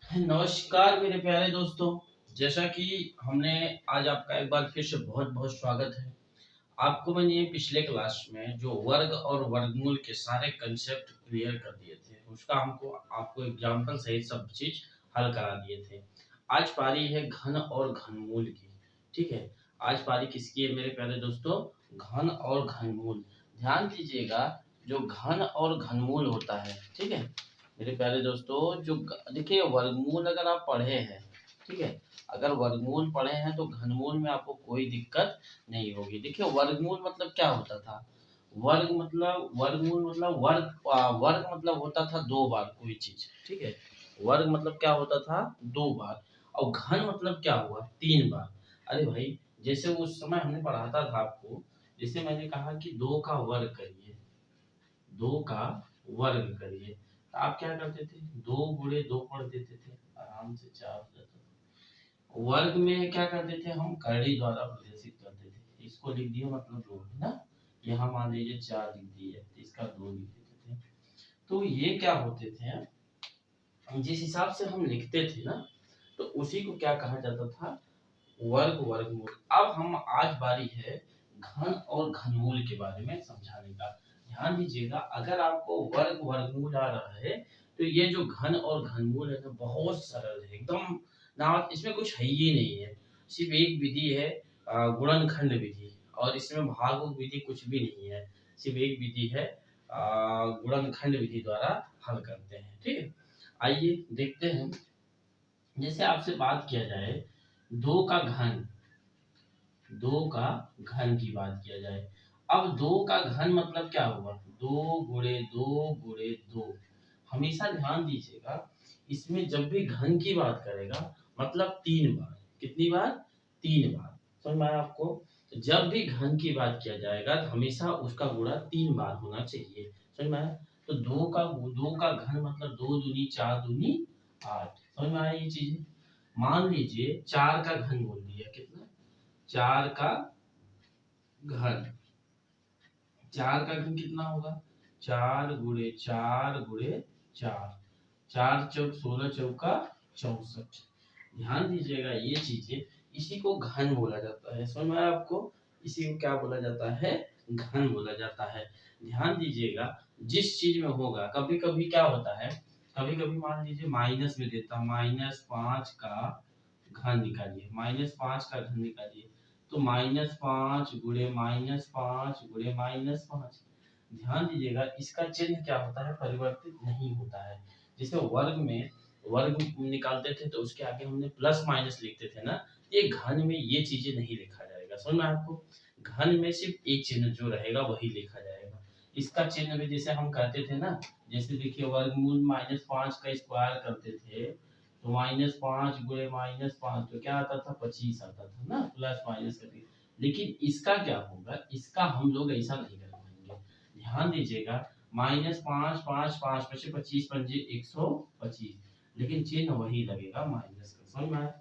नमस्कार मेरे प्यारे दोस्तों। जैसा कि हमने आज आपका एक बार फिर से बहुत बहुत स्वागत है। आपको मैंने पिछले क्लास में जो वर्ग और वर्गमूल के सारे कंसेप्ट क्लियर कर दिए थे, उसका हमको आपको एग्जाम्पल सहित सब चीज हल करा दिए थे। आज पारी है घन और घनमूल की। ठीक है, आज पारी किसकी है मेरे प्यारे दोस्तों? घन और घनमूल। ध्यान दीजिएगा, जो घन और घनमूल होता है, ठीक है मेरे प्यारे दोस्तों, देखिए वर्गमूल अगर आप पढ़े हैं, ठीक है, अगर वर्गमूल पढ़े हैं तो घनमूल में आपको कोई दिक्कत नहीं होगी। देखिए वर्गमूल मतलब क्या होता था? वर्गमूल मतलब वर्ग मतलब होता था दो बार कोई चीज, ठीक है। वर्ग मतलब क्या होता था? दो बार। और घन मतलब क्या हुआ? तीन बार। अरे भाई, जैसे उस समय हमने पढ़ाता था आपको, जैसे मैंने कहा कि दो का वर्ग करिए, दो का वर्ग करिए, तो आप क्या करते थे? दो गुणे दो पढ़ देते थे, आराम से चार हो जाता था। वर्ग में क्या करते थे हम? करड़ी द्वारा प्रदर्शित करते थे। इसको लिख दिया मतलब दो है ना, यहाँ मान लीजिए चार लिख दिए तो इसका दो लिख देते थे। तो ये क्या होते थे, जिस हिसाब से हम लिखते थे ना, तो उसी को क्या कहा जाता था? वर्ग वर्गमूल। अब हम आज बारी है घन और घनमूल के बारे में समझाने का। ध्यान दीजिएगा, अगर आपको वर्ग वर्गमूल आ रहा है तो ये जो घन और घनमूल है ना, बहुत सरल है एकदम। ना इसमें कुछ है ही नहीं है, सिर्फ एक विधि है, गुणनखंड विधि। और इसमें भाग विधि कुछ भी नहीं है, सिर्फ एक विधि है, गुणनखंड विधि द्वारा हल करते हैं। ठीक है, आइए देखते हैं। जैसे आपसे बात किया जाए दो का घन, दो का घन की बात किया जाए। अब दो का घन मतलब क्या हुआ? दो गुणे दो गुणे दो। हमेशा ध्यान दीजिएगा, इसमें जब भी घन की बात करेगा मतलब तीन बार। कितनी बार? तीन बार। समझ में आया आपको? तो जब भी घन की बात किया जाएगा तो हमेशा उसका गुणा तीन बार होना चाहिए। समझ में आया? तो दो का घन मतलब दो दूनी चार दूनी आठ। समझ में आया ये चीज? मान लीजिए चार का घन बोल दिया, कितना? चार का घन, चार का घन कितना होगा? चार गुणे चार गुणे चार, चार चौक 16, चौका 64। ध्यान दीजिएगा ये चीजें, इसी को घन बोला जाता है। समझ में आया आपको? इसी को क्या बोला जाता है? घन बोला जाता है। ध्यान दीजिएगा, जिस चीज में होगा, कभी कभी क्या होता है, कभी कभी मान लीजिए माइनस में देता, -5 का घन निकालिए, -5 का घन निकालिए, तो -5 गुणे -5 गुणे -5। ध्यान दीजिएगा, इसका चिन्ह क्या होता है? परिवर्तित नहीं होता है। जैसे वर्ग में वर्ग निकालते थे तो उसके आगे हमने प्लस माइनस लिखते थे ना, ये घन में ये चीजें नहीं लिखा जाएगा। समझ में आपको? घन में सिर्फ एक चिन्ह जो रहेगा वही लिखा जाएगा। इसका चिन्ह भी जैसे हम करते थे ना, जैसे देखिए वर्गमूल -5 का स्क्वायर करते थे, तो -5 गुणे -5 तो क्या आता था? 25 आता था ना, प्लस माइनस करके। लेकिन इसका क्या होगा? इसका हम लोग ऐसा नहीं कर पाएंगे। ध्यान दीजिएगा, -5 5 5 पचे 25 पंजे 125, लेकिन चिन्ह वही लगेगा माइनस का। समझ में आया?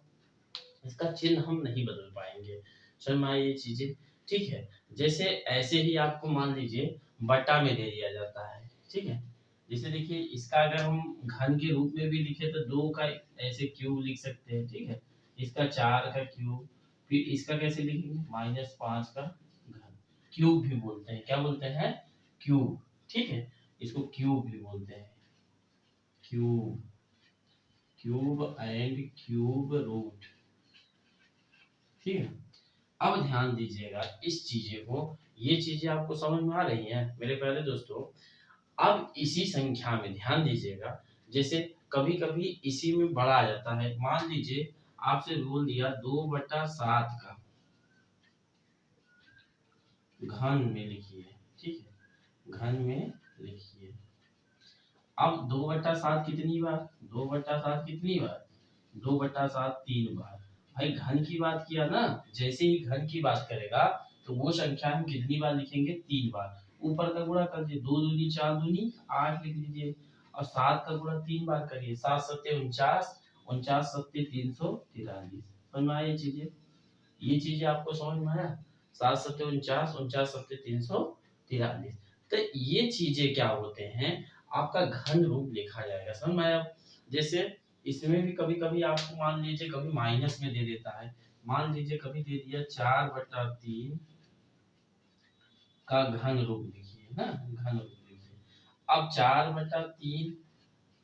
इसका चिन्ह हम नहीं बदल पाएंगे। समझ में आया ये चीजें? ठीक है, जैसे ऐसे ही आपको मान लीजिए बटा में दे दिया जाता है, ठीक है। जैसे देखिए, इसका अगर हम घन के रूप में भी लिखे तो दो का ऐसे क्यूब लिख सकते हैं, ठीक है। इसका चार का क्यूब, फिर इसका कैसे लिखेंगे? -5 का घन। क्यूब भी बोलते हैं, क्या बोलते हैं? क्यूब। ठीक है, इसको क्यूब भी बोलते हैं, cube, cube and cube root. ठीक है, अब ध्यान दीजिएगा इस चीजें को, ये चीजें आपको समझ में आ रही हैं मेरे प्यारे दोस्तों? अब इसी संख्या में ध्यान दीजिएगा, जैसे कभी कभी इसी में बड़ा आ जाता है। मान लीजिए आपसे बोल दिया 2/7 का घन में लिखिए, ठीक है, घन में लिखिए। अब 2/7 कितनी बार? 2/7 कितनी बार? 2/7 तीन बार। भाई घन की बात किया ना, जैसे ही घन की बात करेगा तो वो संख्या हम कितनी बार लिखेंगे? तीन बार। ऊपर का गुणा कर दिए, दो दूनी चार दूनी आठ लिख दीजिए, और सात का गुणा तीन बार करिए, 7 सत्ते 49, 49 सत्ते 343। समझ में आया ये चीजें? ये चीजें आपको समझ में आया? 7 सत्ते 49, 49 सत्ते 343। तो ये चीजें क्या होते हैं? आपका घन रूप लिखा जाएगा। समझ में आया? जैसे इसमें भी कभी कभी आपको मान लीजिए कभी माइनस में दे देता है। मान लीजिए कभी दे दिया 4/3 का घन रूप लिखिए ना, घन रूप लिखिए। अब 4/3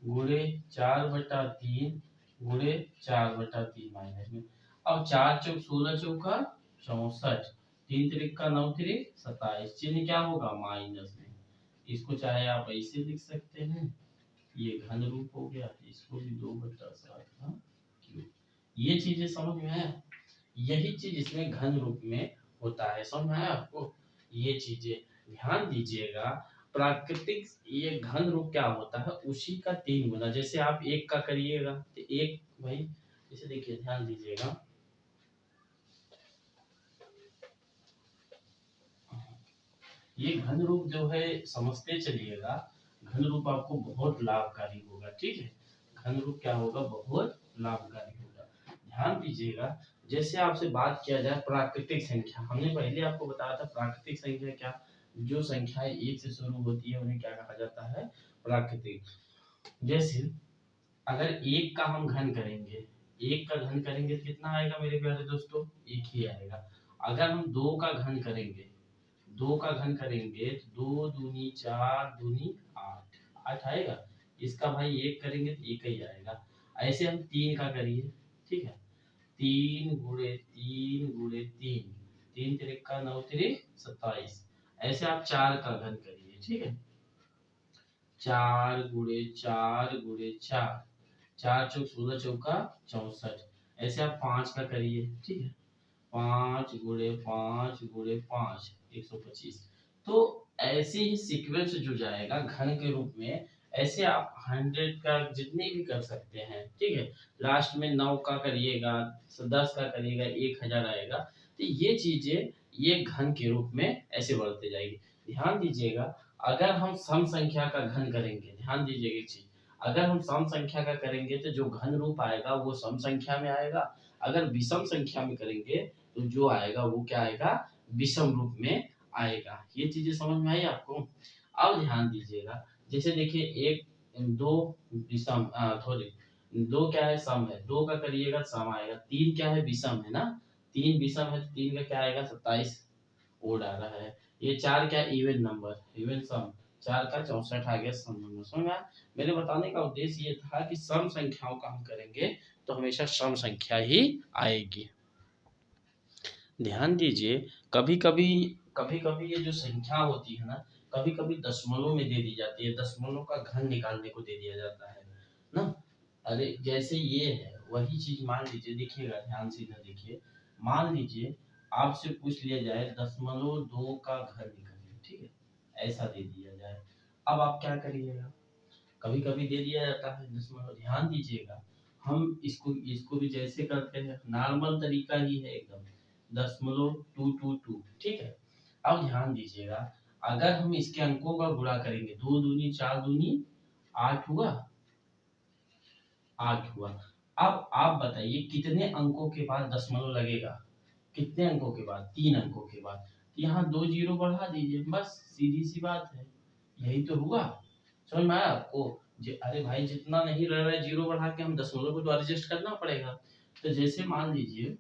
गुणे 4/3 गुणे 4/3 माइनस में। अब 4 चौक 16 चौका 64, 3 त्रिक का 9 त्रिक 27, चिन्ह क्या होगा माइनस में। इसको चाहे आप ऐसे लिख सकते हैं, ये घन रूप हो गया, इसको भी 2/7 का क्यूब। ये चीजें समझ में आया, यही चीज इसमें घन रूप में होता है, समझ में आया आपको। ये चीजें ध्यान दीजिएगा। प्राकृतिक ये घन रूप क्या होता है, उसी का 3 गुना। जैसे आप 1 का करिएगा तो 1 भाई, जैसे देखिए ध्यान दीजिएगा, ये घन रूप जो है समझते चलिएगा, घन रूप आपको बहुत लाभकारी होगा, ठीक है। घन रूप क्या होगा, बहुत लाभकारी होगा। ध्यान दीजिएगा, जैसे आपसे बात किया जाए प्राकृतिक संख्या, हमने पहले आपको बताया था प्राकृतिक संख्या क्या, जो संख्याएं 1 से शुरू होती है उन्हें क्या कहा जाता है, प्राकृतिक। जैसे अगर 1 का हम घन करेंगे, 1 का घन करेंगे तो कितना आएगा मेरे प्यारे दोस्तों, 1 ही आएगा। अगर हम 2 का घन करेंगे, 2 का घन करेंगे तो 2 दूनी 4 दूनी 8, 8 आएगा। इसका भाई 1 करेंगे तो 1 ही आएगा। ऐसे हम 3 का करिए, ठीक है, 3 गुणे 3 गुणे 3, 3 त्रिक का 9 त्रिक 27। ऐसे आप 4 का घन करिए, ठीक है, 4 गुणे 4 गुणे 4, 4 चौक 16 चौका 64। ऐसे आप 5 का करिए, ठीक है, 5 गुणे 5 गुणे 5 125। तो ऐसे ही सीक्वेंस जो जाएगा घन के रूप में, ऐसे आप 100 का जितने भी कर सकते हैं, ठीक है। लास्ट में 9 का करिएगा, 10 का करिएगा, 1000 आएगा। तो ये चीजें ये घन के रूप में ऐसे बढ़ते जाएगी। ध्यान दीजिएगा, अगर हम सम संख्या का घन करेंगे, ध्यान दीजिएगा एक चीज, अगर हम सम संख्या का करेंगे तो जो घन रूप आएगा वो सम संख्या में आएगा। अगर विषम संख्या में करेंगे तो जो आएगा वो क्या आएगा, विषम रूप में आएगा। ये चीजें समझ में आई आपको। अब ध्यान दीजिएगा, जैसे देखिए 1 2 विषम, सॉरी 2 क्या है, सम है, 2 का करिएगा सम आएगा। 3 क्या है, विषम है ना, 3 विषम है तो 3 का क्या आएगा 27 ओ डाला है। ये 4 क्या इवन नंबर, इवन सम, 4 का 64 आ गया सम नंबर। समझ में आया? मेरे बताने का उद्देश्य ये था कि सम संख्याओं का हम करेंगे तो हमेशा सम संख्या ही आएगी। ध्यान दीजिए, कभी कभी ये जो संख्या होती है ना, कभी कभी दशमलव में दे दी जाती है, दशमलव का घन निकालने को दे दिया जाता है ना। अरे जैसे ये है वही चीज, मान लीजिए देखिएगा ध्यान से इधर देखिए, मान लीजिए आपसे पूछ लिया जाए 0.2 का घन निकालिए, ठीक है, ऐसा दे दिया जाए। अब आप क्या करिएगा, कभी कभी दे दिया जाता है दशमलव, ध्यान दीजिएगा, हम इसको इसको भी जैसे करते हैं नॉर्मल तरीका ही है एकदम, 0.222, ठीक है। अब ध्यान दीजिएगा, अगर हम इसके अंकों का गुणा करेंगे, 2 दूनी 4 दूनी 8 हुआ, 8 हुआ। अब आप बताइए कितने अंकों के बाद दशमलव लगेगा, कितने अंकों के बाद, 3 अंकों के बाद। यहाँ 2 जीरो बढ़ा दीजिए, बस सीधी सी बात है, यही तो हुआ। समझ में आया आपको। अरे भाई जितना नहीं रह रहा है जीरो बढ़ा के हम दशमलव को तो एडजस्ट करना पड़ेगा। तो जैसे मान लीजिए,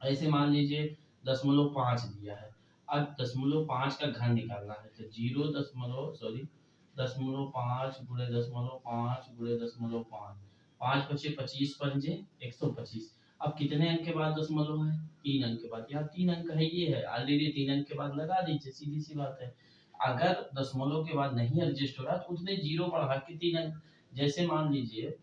ऐसे मान लीजिए 0.5 दिया है, अब 0.5 का घन निकालना है तो 0.5 गुणे 0.5 गुणे 0.5, 5 पचे 25 पंजे 125। अब कितने अंक के बाद दशमलव है, 3 अंक के बाद। यहाँ 3 अंक है, ये है ऑलरेडी, 3 अंक के बाद लगा दीजिए, सीधी सी बात है। अगर दशमलव के बाद नहीं एडजस्ट हो रहा तो उतने जीरो बढ़ा के 3 अंक, जैसे मान लीजिए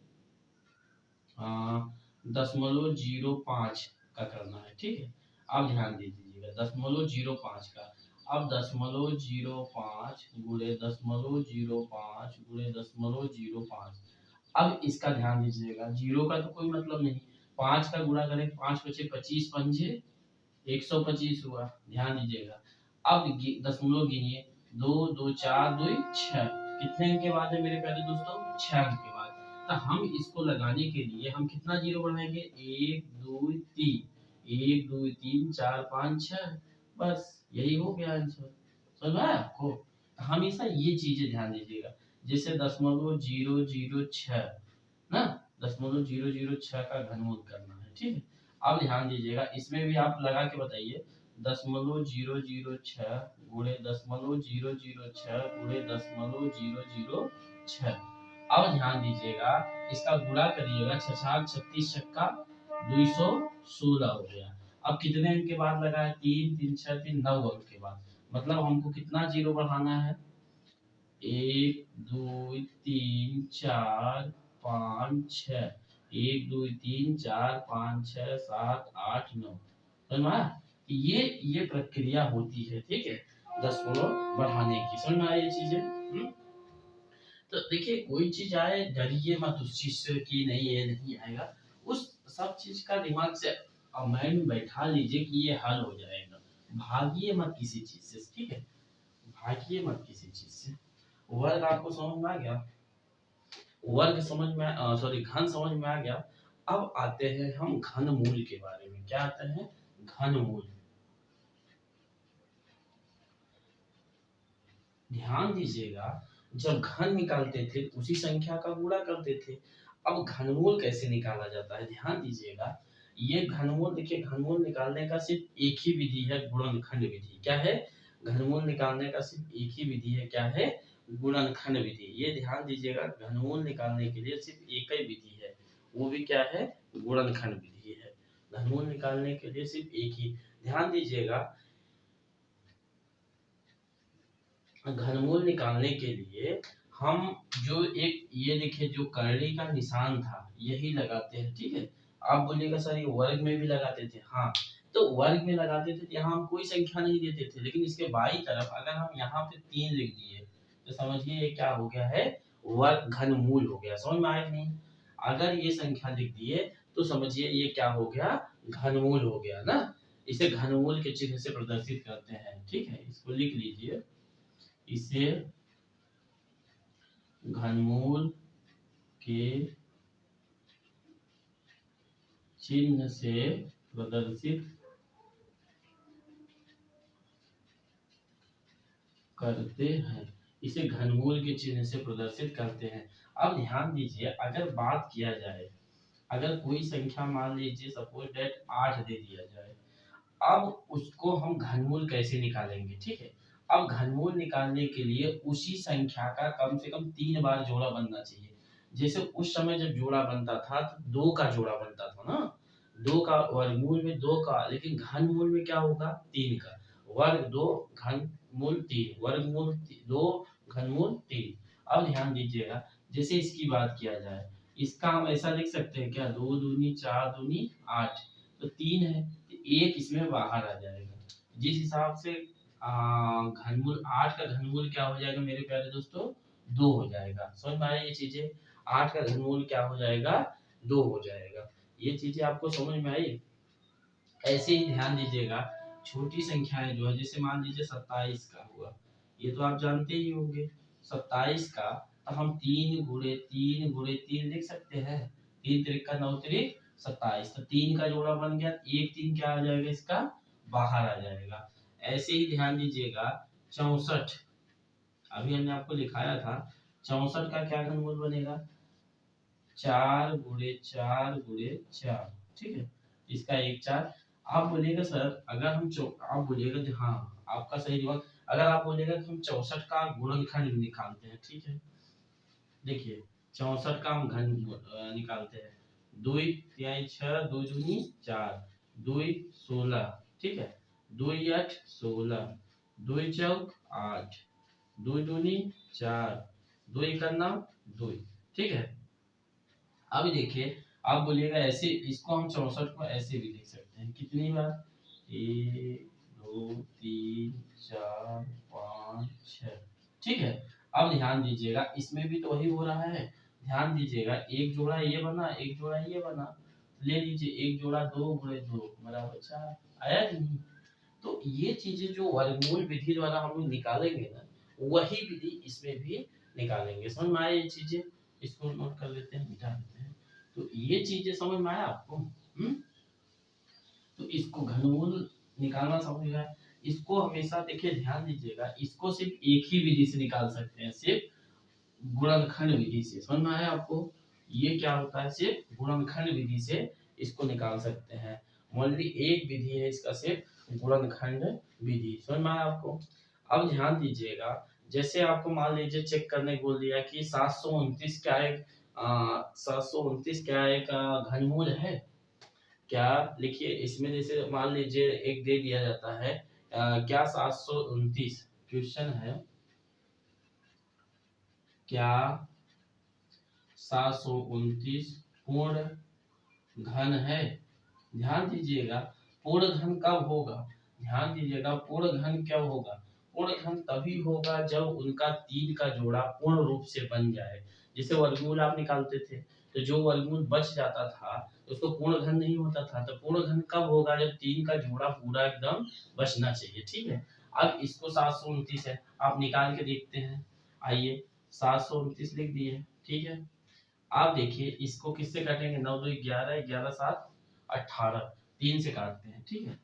0.05 का करना है, ठीक है। अब ध्यान दीजिएगा 0.05 का, अब 0.05 गुणे 0.05 गुणे 0.05। अब इसका ध्यान दीजिएगा, जीरो का तो कोई मतलब नहीं, 5 का गुणा करें, 5 पचे 25 पंजे 125 हुआ, ध्यान दीजिएगा। अब दशमलव गिनिए, 2 2 4 2 6, कितने अंक के बाद है मेरे प्यारे दोस्तों, 6 अंक के बाद। तो हम इसको लगाने के लिए हम कितना जीरो बढ़ाएंगे, 1 2 3, 1 2 3 4 5 6, बस यही हो गया आंसर। समझ में आया आपको। तो हमेशा ये चीजें ध्यान दीजिएगा, जैसे 0.006 ना, 0.006 का घनमूल करना है। ठीक है, अब ध्यान दीजिएगा, इसमें भी आप लगा के बताइए 0.006 गुणे 0.006 गुणे 0.006। अब ध्यान दीजिएगा, इसका गुणा करिएगा, 6 36 छक्का 216 हो गया। अब कितने अंक के बाद लगा है? 3 3 6 3 9 अंक के बाद। मतलब हमको कितना जीरो बढ़ाना है? 1 2 3 4 5 6, 1 2 3 4 5 6 7 8 9। समझ में आया? ये प्रक्रिया होती है, ठीक है, दशमलव बढ़ाने की। समझ में आया ये चीजें? तो देखिए, कोई चीज आए डरिए मत उस चीज से कि नहीं ये नहीं आएगा। उस सब चीज का दिमाग से माइंड में बैठा लीजिए कि ये हल हो जाएगा। भागिए मत किसी चीज से, ठीक है, भागिए मत किसी चीज से। वर्ग आपको समझ में आ गया? वर्ग समझ में, सॉरी, घन समझ में आ गया। अब आते हैं हम घन मूल के बारे में। क्या आते हैं? घन मूल। ध्यान दीजिएगा, जब घन निकालते थे उसी संख्या का गुणा करते थे। अब घनमूल कैसे निकाला जाता है? ध्यान दीजिएगा, ये घनमूल, देखिए, घनमूल निकालने का सिर्फ एक ही विधि है, गुणनखंड विधि। क्या है? घनमूल निकालने का सिर्फ एक ही विधि है। क्या है? गुणनखंड विधि। ये ध्यान दीजिएगा, घनमूल निकालने के लिए सिर्फ एक ही विधि है, वो भी क्या है? गुणनखंड विधि है। घनमूल निकालने के लिए सिर्फ एक ही। ध्यान दीजिएगा, घनमूल निकालने के लिए हम जो एक, ये देखिए, जो करड़ी का निशान था यही लगाते हैं। ठीक है, आप बोलिएगा सर ये वर्ग में भी लगाते थे। हाँ, तो वर्ग में लगाते थे, यहाँ हम कोई संख्या नहीं देते थे, लेकिन इसके बाई तरफ अगर हम यहाँ पे 3 लिख दिए तो समझिए ये क्या हो गया है? वर्ग घनमूल हो गया। समझ में आया नहीं? अगर ये संख्या लिख दिए तो समझिए ये क्या हो गया? घनमूल हो गया ना। इसे घनमूल के चिन्ह से प्रदर्शित करते हैं। ठीक है, इसको लिख लीजिए, इसे घनमूल के चिन्ह से प्रदर्शित करते हैं। इसे घनमूल के चिन्ह से प्रदर्शित करते हैं। अब ध्यान दीजिए, अगर बात किया जाए, अगर कोई संख्या मान लीजिए सपोज डेट 8 दे दिया जाए, अब उसको हम घनमूल कैसे निकालेंगे? ठीक है, अब घनमूल निकालने के लिए उसी संख्या का कम से कम 3 बार जोड़ा बनना चाहिए। जैसे उस समय जब जोड़ा बनता था तो 2 का जोड़ा बनता था ना, 2 का, वर्गमूल में 2 का, लेकिन घनमूल में क्या होगा? 3 का। वर्ग 2 घनमूल 3, वर्गमूल 2 घनमूल 3। अब ध्यान दीजिएगा, जैसे इसकी बात किया जाए, इसका हम ऐसा लिख सकते हैं क्या? 2 दूनी 4 दूनी 8, तो 3 है, एक इसमें बाहर आ जाएगा। जिस हिसाब से घनमूल 8 का घनमूल क्या हो जाएगा मेरे प्यारे दोस्तों? 2 हो जाएगा। समझ में आया ये चीजें? 8 का घनमूल क्या हो जाएगा? 2 हो जाएगा। ये चीजें आपको समझ में आई? ऐसे ही ध्यान दीजिएगा, छोटी संख्याएं जो है, जैसे मान लीजिए 27 का हुआ, ये तो आप जानते ही होंगे। 27 का अब हम 3 गुणे 3 गुणे 3 लिख सकते हैं। 3 त्रिक का 9 त्रिक 27, तो 3 का जोड़ा बन गया, एक 3 क्या आ जाएगा? इसका बाहर आ जाएगा। ऐसे ही ध्यान दीजिएगा, 64, अभी हमने आपको लिखाया था, 64 का क्या घनमूल बनेगा? 4 गुणे 4 गुणे 4। ठीक है, इसका 1 4। आप बोलिएगा सर, अगर हम आप बोलिएगा कि हाँ, आपका सही दिमाग, अगर आप बोलिएगा कि हम 64 का गुणनखंड निकालते हैं। ठीक है, देखिए, 64 का हम घन निकालते हैं। 2 तिहाई 6, 2 दूनी 4, 2 16। ठीक है, 2 8 16, 2 चौक 8, 2 दूनी 4, 2 1 2। ठीक है, अब देखिए, आप बोलिएगा ऐसे, इसको हम 64 को ऐसे भी लिख सकते हैं। कितनी बार? 1 2 3 4 5 6। ठीक है, अब ध्यान दीजिएगा, इसमें भी तो वही हो रहा है। ध्यान दीजिएगा, एक जोड़ा ये बना, एक जोड़ा ये बना, ले लीजिए, एक जोड़ा 2 गुणे 2 बराबर 4 आया कि नहीं? तो ये चीजें जो वर्गमूल विधि द्वारा हम लोग निकालेंगे ना, वही विधि इसमें भी निकालेंगे। समझ में आया ये चीजें? इसको नोट कर लेते हैं, मिटा देते हैं। तो ये चीजें समझ में आया आपको? तो इसको घनमूल निकालना समझ में आया। इसको हमेशा देखिए, ध्यान दीजिएगा, इसको सिर्फ एक ही विधि से निकाल सकते हैं, सिर्फ गुणनखंड विधि से। समझ में आया आपको? ये क्या होता है, सिर्फ गुणनखंड विधि से इसको निकाल सकते हैं। ओनली एक विधि है इसका, सिर्फ गुणनखंड विधि। समझ में आया आपको? अब ध्यान दीजिएगा, जैसे आपको मान लीजिए चेक करने को बोल दिया कि 729 क्या एक 729 क्या एक घनमूल है क्या। लिखिए इसमें, जैसे मान लीजिए एक दे दिया जाता है क्या 729 क्वेश्चन है, क्या 729 पूर्ण घन है। ध्यान दीजिएगा, पूर्ण घन कब होगा, ध्यान दीजिएगा पूर्ण घन कब होगा, पूर्ण घन तभी होगा जब उनका तीन का जोड़ा पूर्ण रूप से बन जाए। जैसे वर्गमूल आप निकालते थे, तो जो वर्गमूल बच जाता था उसको पूर्ण घन नहीं होता था। तो पूर्ण घन कब होगा, जब तीन का जोड़ा पूरा एकदम बचना चाहिए। ठीक है, अब इसको 729 है, आप निकाल के देखते हैं। आइए 729 लिख दिए। ठीक है, आप देखिए इसको किससे काटेंगे, 9 2 11, 11 7 18, 3 से काटते हैं। ठीक है,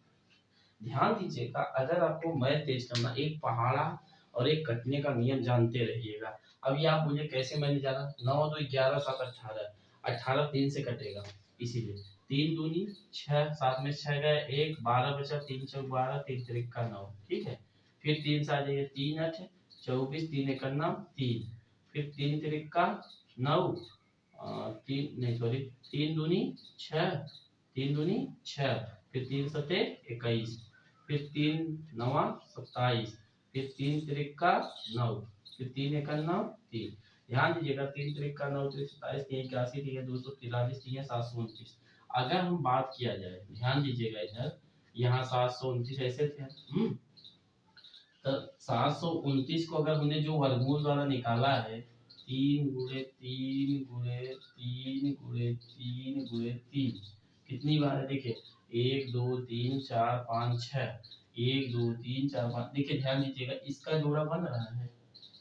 ध्यान दीजिएगा, अगर आपको मैथ तेज करना, एक पहाड़ा और एक कटने का नियम जानते रहिएगा। अब ये आप मुझे कैसे मैंने जाना, 9 2 11 7 18, 18 3 से कटेगा, इसीलिए 3 दूनी 6, 7 में 6 गए, 1 12 बचा, 3 चौक 12, 3 तिरिक का 9। ठीक है, फिर 3 से आ जाइए, 3 8 24, 3 एक 3, फिर 3 तिरिक का 9, तीन नहीं सॉरी, 3 दूनी 6, 3 दूनी 6, फिर 3 सते 21, फिर 3 नवा 27, फिर 3 तिरिक का 9, फिर 3 एक 9 3। ध्यान दीजिएगा, 3 तिरिक का 9 3 27, 3 81, 3 243, 3 729। अगर हम बात किया जाए, ध्यान दीजिएगा इधर, यहाँ 729 ऐसे थे। तो 729 को अगर हमने जो वर्गमूल वाला निकाला है, 3 गुणे 3 गुणे 3 गुणे 3 गुणे 3, कितनी बार है देखिए, 1 2 3 4 5 6, 1 2 3 4 5। देखिए ध्यान दीजिएगा, इसका जोड़ा बन रहा है,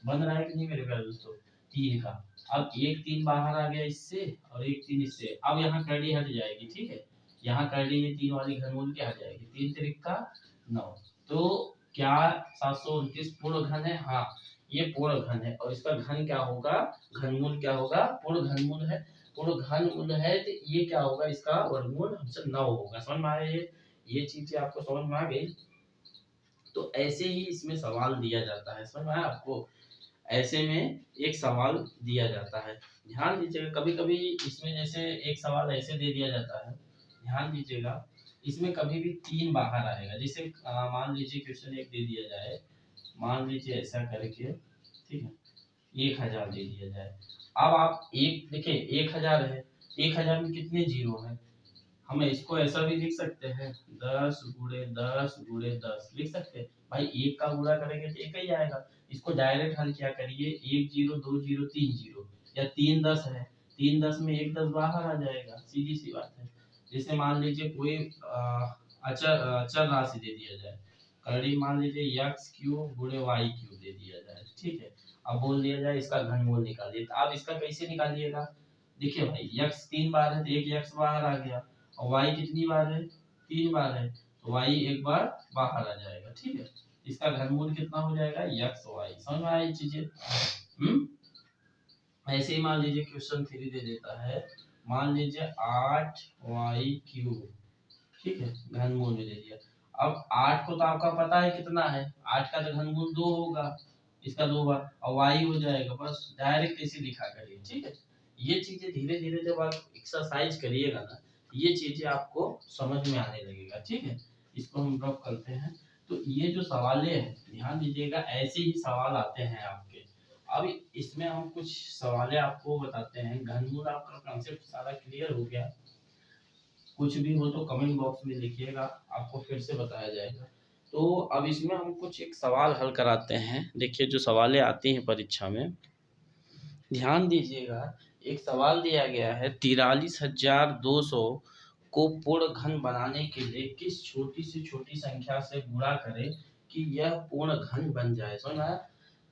बन रहा है कि नहीं मेरे प्यारे दोस्तों, 3 का। अब एक 3 बाहर आ गया इससे और एक 3 इससे, अब यहाँ करड़ी हट जाएगी। ठीक है, यहाँ करड़ी ये 3 वाली घनमूल की हट जाएगी, 3 तिरिक का 9। तो क्या 729 पूर्ण घन है? हाँ, ये पूर्ण घन है। और इसका घन क्या होगा, घनमूल क्या होगा, पूर्ण घनमूल है। पूर्ण घनमूल है तो ये क्या होगा, इसका वर्गमूल हमसे 9 होगा। समझ में आ रही है, ये चीजें आपको समझ में आ गई। तो ऐसे ही इसमें सवाल दिया जाता है, समझ में आया आपको? ऐसे में एक सवाल दिया जाता है, ध्यान दीजिएगा। कभी कभी इसमें जैसे एक सवाल ऐसे दे दिया जाता है, ध्यान दीजिएगा, इसमें कभी भी 3 बाहर आएगा। जैसे मान लीजिए क्वेश्चन एक दे दिया जाए, मान लीजिए ऐसा करके, ठीक है, 1000 दे दिया जाए। अब आप एक देखिए, 1000 है, 1000 में कितने जीरो है, हम इसको ऐसा भी लिख सकते हैं, 10 गुणे 10 गुणे 10 लिख सकते हैं। भाई एक का गुणा करेंगे तो एक ही आएगा। इसको डायरेक्ट हल क्या करिए, 1 जीरो 2 जीरो 3 जीरो, या 3 10 है, 3 10 में 1 10 बाहर आ जाएगा, सीधी सी बात है। जैसे मान लीजिए कोई अचर अचर राशि दे दिया जाए, कड़ी मान लीजिए x क्यूब गुणे y क्यूब दे दिया जाए। ठीक है, अब बोल दिया जाए इसका घनमूल निकालिए, तो आप इसका कैसे निकालिएगा, देखिए भाई x 3 बार है तो एक x बाहर आ गया, और y कितनी बार है, 3 बार है, तो y एक बार बाहर आ जाएगा। ठीक है, इसका घनमूल कितना हो जाएगा, x y। समझ में आई चीजें? ऐसे ही मान लीजिए क्वेश्चन 3 दे देता है, मान लीजिए 8y क्यूब। ठीक है, घनमूल में दे दिया। अब 8 को तो आपका पता है कितना है, 8 का तो घनमूल 2 होगा, इसका 2 बार, और y हो जाएगा, बस डायरेक्ट ऐसे लिखा करिए। ठीक है, ये चीजें धीरे धीरे जब आप एक्सरसाइज करिएगा ना, ये चीजें आपको समझ में आने लगेगा। ठीक है, इसको हम ड्रॉप करते हैं। तो ये जो सवाले हैं, ध्यान दीजिएगा, ऐसे ही सवाल आते हैं आपके। अब इसमें हम कुछ सवाले आपको बताते हैं। घनमूल आपका कॉन्सेप्ट सारा क्लियर हो गया? कुछ भी हो तो कमेंट बॉक्स में लिखिएगा, आपको फिर से बताया जाएगा। तो अब इसमें हम कुछ एक सवाल हल कराते हैं। देखिए जो सवालें आती हैं परीक्षा में, ध्यान दीजिएगा, एक सवाल दिया गया है, 43,200 को पूर्ण घन बनाने के लिए किस छोटी से छोटी संख्या से गुणा करें कि यह पूर्ण घन बन जाए। समझ में आया?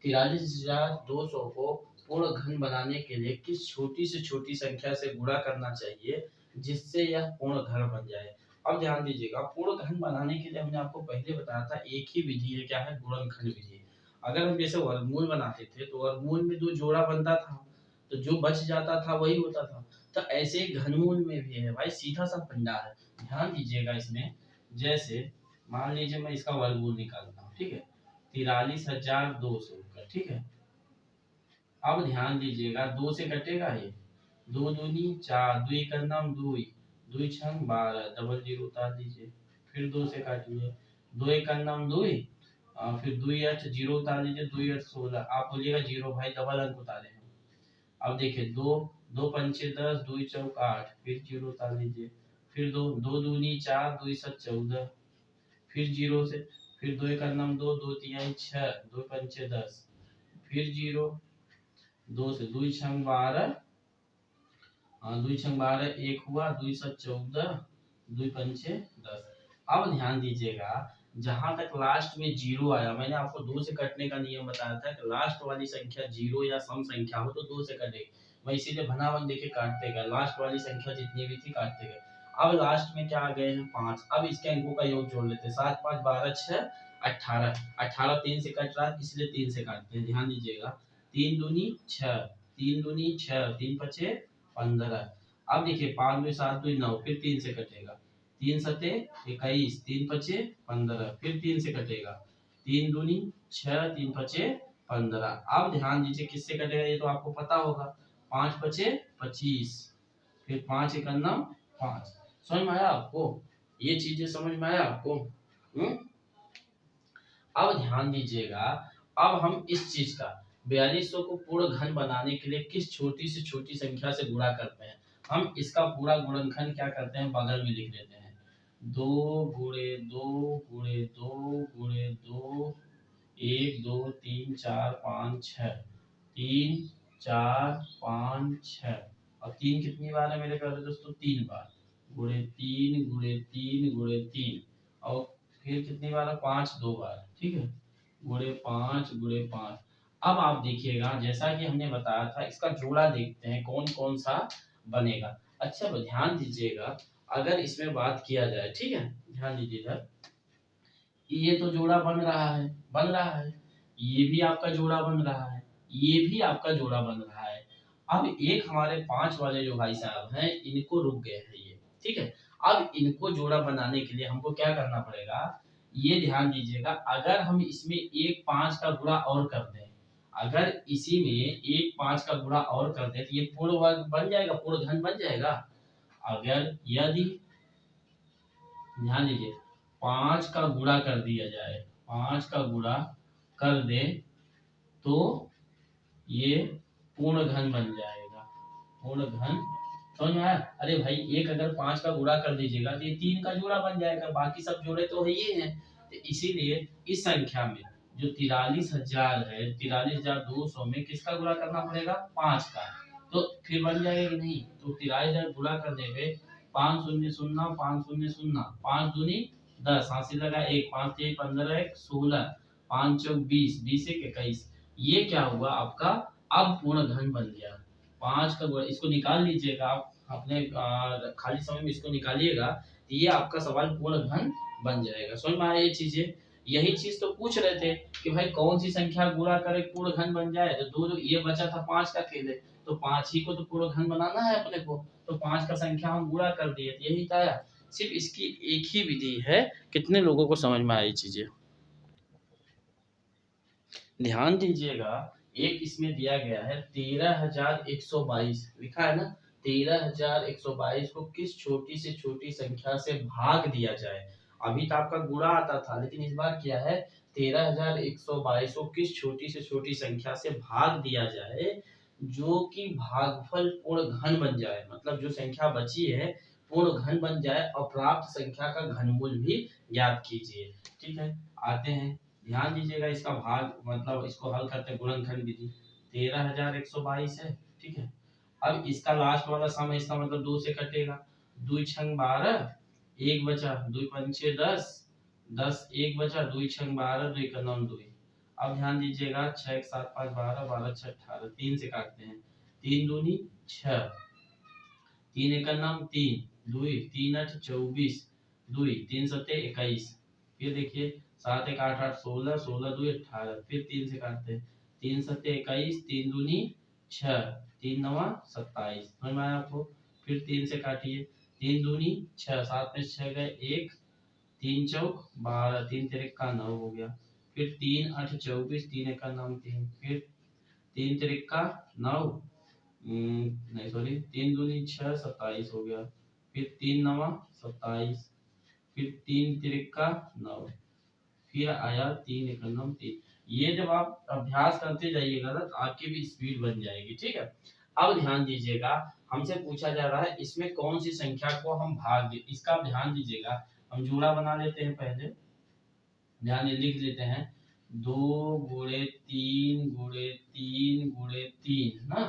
43,200 को पूर्ण घन बनाने के लिए किस छोटी से छोटी संख्या से गुणा करना चाहिए जिससे यह पूर्ण घन बन जाए। अब ध्यान दीजिएगा, पूर्ण घन बनाने के लिए हमने आपको पहले बताया था, एक ही विधि है, क्या है, गुणनखंड विधि। अगर हम जैसे वर्गमूल बनाते थे तो वर्गमूल में जो जोड़ा बनता था तो जो बच जाता था वही होता था। तो ऐसे ही घनमूल में भी है भाई, सीधा सा फंडा है, ध्यान दीजिएगा इसमें। जैसे मान लीजिए मैं इसका वर्गमूल निकालता हूँ, ठीक है, 43,200 का, ठीक है। अब ध्यान दीजिएगा, दो से कटेगा ये, दो दूनी चार, दुई का नाम दुई, दुई छंग 12, डबल जीरो उतार दीजिए, फिर दो से काटिए, दो एक का नाम दुई, फिर दुई अठ जीरो उतार दीजिए, दुई अठ 16। आप बोलिएगा जीरो भाई डबल अंक उतारे हैं। अब देखिए दो, दो पंचे 10, दुई चौक 8, फिर जीरो उतार लीजिए, फिर दो, दो दूनी चार, दुई सत 14, फिर जीरो से, फिर दो एक का नाम दो, दो तिहाई 6, दो पंचे 10, फिर जीरो, दो से दुई छंग 12, दुई छंग 12 एक हुआ, दुई सत 14, दुई पंचे 10। अब ध्यान दीजिएगा, जहां तक लास्ट में जीरो आया, मैंने आपको दो से कटने का नियम बताया था कि लास्ट वाली संख्या जीरो या सम संख्या हो तो दो से कटे, मैं इसीलिए भनावन देके काटते गए, लास्ट वाली संख्या जितनी भी थी काटते गए। अब लास्ट में क्या आ गए हैं 5, अब इसके अंकों का योग जोड़ लेते हैं, 7 5 12 6 18, 18 3 से कट रहा है इसलिए 3 से काटते हैं, ध्यान दीजिएगा, 3 दूनी 6, 3 दूनी 6, 3 पचे 15। अब देखिए 5 2 7 2 9, फिर 3 से कटेगा, 3 सते 21, 3 पचे 15, फिर 3 से कटेगा, 3 दूनी 6, 3 पचे 15। अब ध्यान दीजिए किससे कटेगा ये तो आपको पता होगा, 5 पचे 25, फिर 5 एक 5। समझ में आया आपको, ये चीजें समझ में आया आपको? अब ध्यान दीजिएगा, अब हम इस चीज का 4200 को पूर्ण घन बनाने के लिए किस छोटी से छोटी संख्या से गुणा करते हैं। हम इसका पूरा गुणनखंड क्या करते हैं, बगल में लिख देते हैं, 2 गुणे 2 गुणे 2 गुणे 2, 1 2 3 4 5 6, 3 4 5 6, और 3 कितनी बार है मेरे प्यारे दोस्तों, 3 बार, गुणे 3 गुणे 3 गुणे 3, और फिर कितनी बार है, 5 2 बार, ठीक है, गुणे 5 गुणे 5। अब आप देखिएगा जैसा कि हमने बताया था, इसका जोड़ा देखते हैं कौन कौन सा बनेगा। अच्छा तो ध्यान दीजिएगा, अगर इसमें बात किया जाए, ठीक है, ध्यान दीजिएगा, ये तो जोड़ा बन रहा है, बन रहा है, ये भी आपका जोड़ा बन रहा है, ये भी आपका जोड़ा बन रहा है। अब एक हमारे 5 वाले जो भाई साहब हैं इनको रुक गए हैं ये, ठीक है। अब इनको जोड़ा बनाने के लिए हमको क्या करना पड़ेगा, ये ध्यान दीजिएगा, अगर हम इसमें एक 5 का गुणा और कर दें, अगर इसी में एक 5 का गुणा और कर दें तो ये पूर्ण वर्ग बन जाएगा, पूर्ण घन बन जाएगा। अगर यदि ध्यान दीजिए 5 का गुणा कर दिया जाए, 5 का गुणा कर दे तो ये पूर्ण घन बन जाएगा, पूर्ण घन। समझ में आया? अरे भाई एक अगर 5 का गुणा कर दीजिएगा तो ये 3 का जोड़ा बन जाएगा, बाकी सब जोड़े तो है ये हैं। तो इसीलिए इस संख्या में जो 43,000 है, 43,200 में किसका गुणा करना पड़ेगा, 5 का, तो फिर बन जाएगा कि नहीं, तो 43,000 गुणा करने पे 5 शून्य शून्य 5 शून्य शून्य, 5 दूनी 10, हासिल लगा 1, 5 3 15 1 16, 5 चौक 20, 20 1 21, ये क्या हुआ आपका, अब पूर्ण घन बन गया। 5 का गुणा, इसको निकाल लीजिएगा आप अपने खाली समय में, इसको निकालिएगा तो ये आपका सवाल पूर्ण घन बन जाएगा। समझ में आया ये चीजें? यही चीज तो पूछ रहे थे कि भाई कौन सी संख्या गुणा करे पूर्ण घन बन जाए, तो दो जो ये बचा था 5 का खेल है, तो 5 ही को तो पूर्ण घन बनाना है अपने को, तो 5 का संख्या हम गुणा कर दिए, तो यही था यार। सिर्फ इसकी एक ही विधि है, कितने लोगों को समझ में आई चीजें? ध्यान दीजिएगा, एक इसमें दिया गया है 13,122 लिखा है ना, 13,122 को किस छोटी से छोटी संख्या से भाग दिया जाए। अभी तो आपका गुणा आता था, लेकिन इस बार क्या है, 13,122 को किस छोटी से छोटी संख्या से भाग दिया जाए जो कि भागफल पूर्ण घन बन जाए, मतलब जो संख्या बची है पूर्ण घन बन जाए, और प्राप्त संख्या का घनमूल भी ज्ञात कीजिए। ठीक है, आते हैं, ध्यान दीजिएगा, इसका भाग मतलब इसको हल करते हैं गुणनखंड विधि। 13,122 है, ठीक है। अब इसका लास्ट वाला सम है, इसका मतलब 2 से कटेगा, 2 छंग 12, 1 बचा, 2 पंचे 10, 10 1 बचा, 2 छंग 12, 2 का 9 2। अब ध्यान दीजिएगा, 6 1 7 5 12, 12 6 18, 3 से काटते हैं, 3 दूनी 6, 3 एक नाम 3, 2 3 8 24, 2 3 सते 21, फिर देखिए 7 1 8 8 16, 16 2 18, फिर 3 से काटते हैं, 3 सते 21, 3 दूनी 6, 3 नवा 27। समझ में आया आपको? फिर 3 से काटिए, 3 दूनी 6, 7 में 6 गए 1, 3 चौक 12, 3 तिरका 9 हो गया। फिर 3 8 24, 3 एका 9 3, फिर 3 तिरका 9, नहीं सॉरी 3 दूनी 6 27 हो गया। फिर 3 नवा 27, फिर 3 तिरका 9, फिर आया 3 एका 9 3। ये जब आप अभ्यास करते जाइएगा ना तो आपकी भी स्पीड बन जाएगी। ठीक है, अब ध्यान दीजिएगा, हमसे पूछा जा रहा है इसमें कौन सी संख्या को हम भाग दे, इसका ध्यान दीजिएगा। हम जोड़ा बना लेते हैं, पहले ध्यान लिख लेते हैं, 2 गुणे 3 गुणे 3 गुणे 3 ना,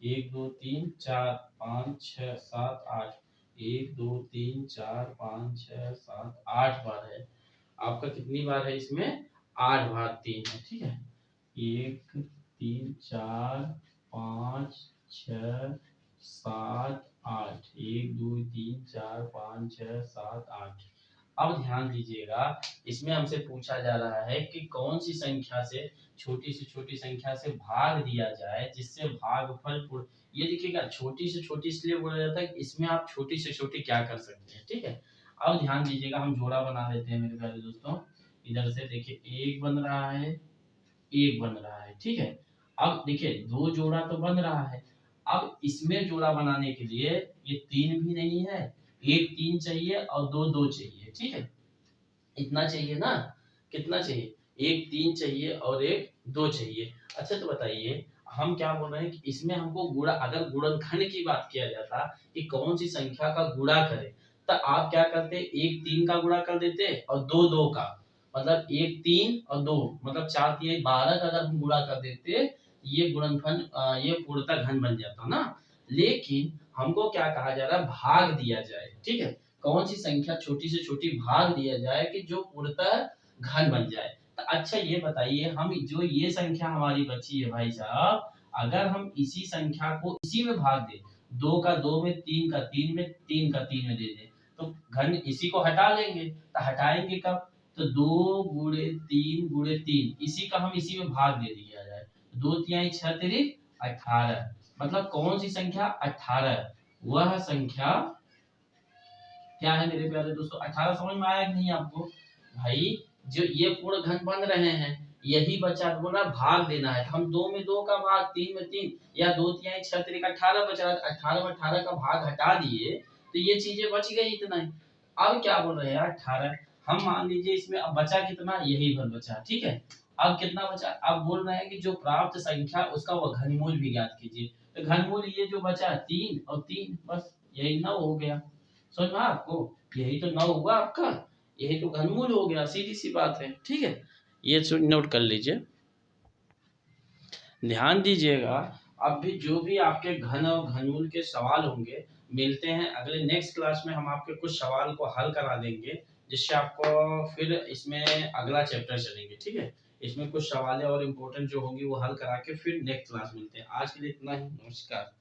1 2 3 4 5 6 7 8, 1 2 3 4 5 6 7 8 बार है। आपका कितनी बार है इसमें, 8 बार 3 है। ठीक है, 1 3 4 5 6 7 8, 1 2 3 4 5 6 7 8। अब ध्यान दीजिएगा, इसमें हमसे पूछा जा रहा है कि कौन सी संख्या से छोटी संख्या से भाग दिया जाए जिससे भागफल पूर्ण। ये देखिएगा, छोटी से छोटी इसलिए बोला जाता है कि इसमें आप छोटी से छोटी क्या कर सकते हैं। ठीक है, अब ध्यान दीजिएगा, हम जोड़ा बना लेते हैं मेरे प्यारे दोस्तों। इधर से देखिए 1 बन रहा है, 1 बन रहा है। ठीक है, अब देखिए 2 जोड़ा तो बन रहा है। अब इसमें जोड़ा बनाने के लिए ये 3 भी नहीं है, एक 3 चाहिए और 2 2 चाहिए। ठीक है, इतना चाहिए ना, कितना चाहिए, एक 3 चाहिए और एक 2 चाहिए। अच्छा तो बताइए, हम क्या बोल रहे हैं कि इसमें हमको गुणा, अगर गुणनखंड की बात किया जाता कि कौन सी संख्या का गुणा करें, तो आप क्या करते, एक 3 का गुणा कर देते और 2 2 का, मतलब एक 3 और 2, मतलब 4 3 12 का अगर हम गुणा कर देते, ये गुणनखंड ये पूर्णतः घन बन जाता ना। लेकिन हमको क्या कहा जा रहा है, भाग दिया जाए। ठीक है, कौन सी संख्या छोटी से छोटी भाग दिया जाए कि जो पूर्णतः घन बन जाए। तो अच्छा ये बताइए, हम जो ये संख्या हमारी बची है भाई साहब, अगर हम इसी संख्या को इसी में भाग दें, 2 का 2 में, 3 का 3 में, 3 का 3 में दे दें, तो घन इसी को हटा लेंगे। तो हटाएंगे कब, तो 2 गुणे 3 गुणे 3, इसी का हम इसी में भाग दे दिया जाए, 2 तिहाई 6 तिरिक 18, मतलब कौन सी संख्या, 18, वह संख्या क्या है मेरे प्यारे दोस्तों। 18 समझ में आया कि नहीं आपको भाई, जो ये पूर्ण घन बन रहे हैं, यही बचा, बोला भाग देना है। हम 2 में 2 का भाग, 3 में 3, या 2 तिहाई 6 तिरिक 18 बच रहा है, 18 में 18 का भाग हटा दिए तो ये चीजें बच गई, इतना ही। अब क्या बोल रहे हैं, 18, हम मान लीजिए इसमें अब बचा कितना, यही भर बचा। ठीक है, अब कितना बचा, अब बोल रहे हैं कि जो प्राप्त संख्या उसका वह घनमूल भी ज्ञात कीजिए। तो घनमूल ये जो बचा 3 और 3, बस यही 9 हो गया। समझ में आया आपको, यही तो 9 हुआ आपका, यही तो घनमूल हो गया, सीधी सी बात है। ठीक है, ये नोट कर लीजिए, ध्यान दीजिएगा। अब भी जो भी आपके घन और घनमूल के सवाल होंगे, मिलते हैं अगले नेक्स्ट क्लास में, हम आपके कुछ सवाल को हल करा देंगे, जिससे आपको फिर इसमें अगला चैप्टर चलेंगे। ठीक है, इसमें कुछ सवाल और इम्पोर्टेंट जो होंगी वो हल करा के फिर नेक्स्ट क्लास मिलते हैं। आज के लिए इतना ही, नमस्कार।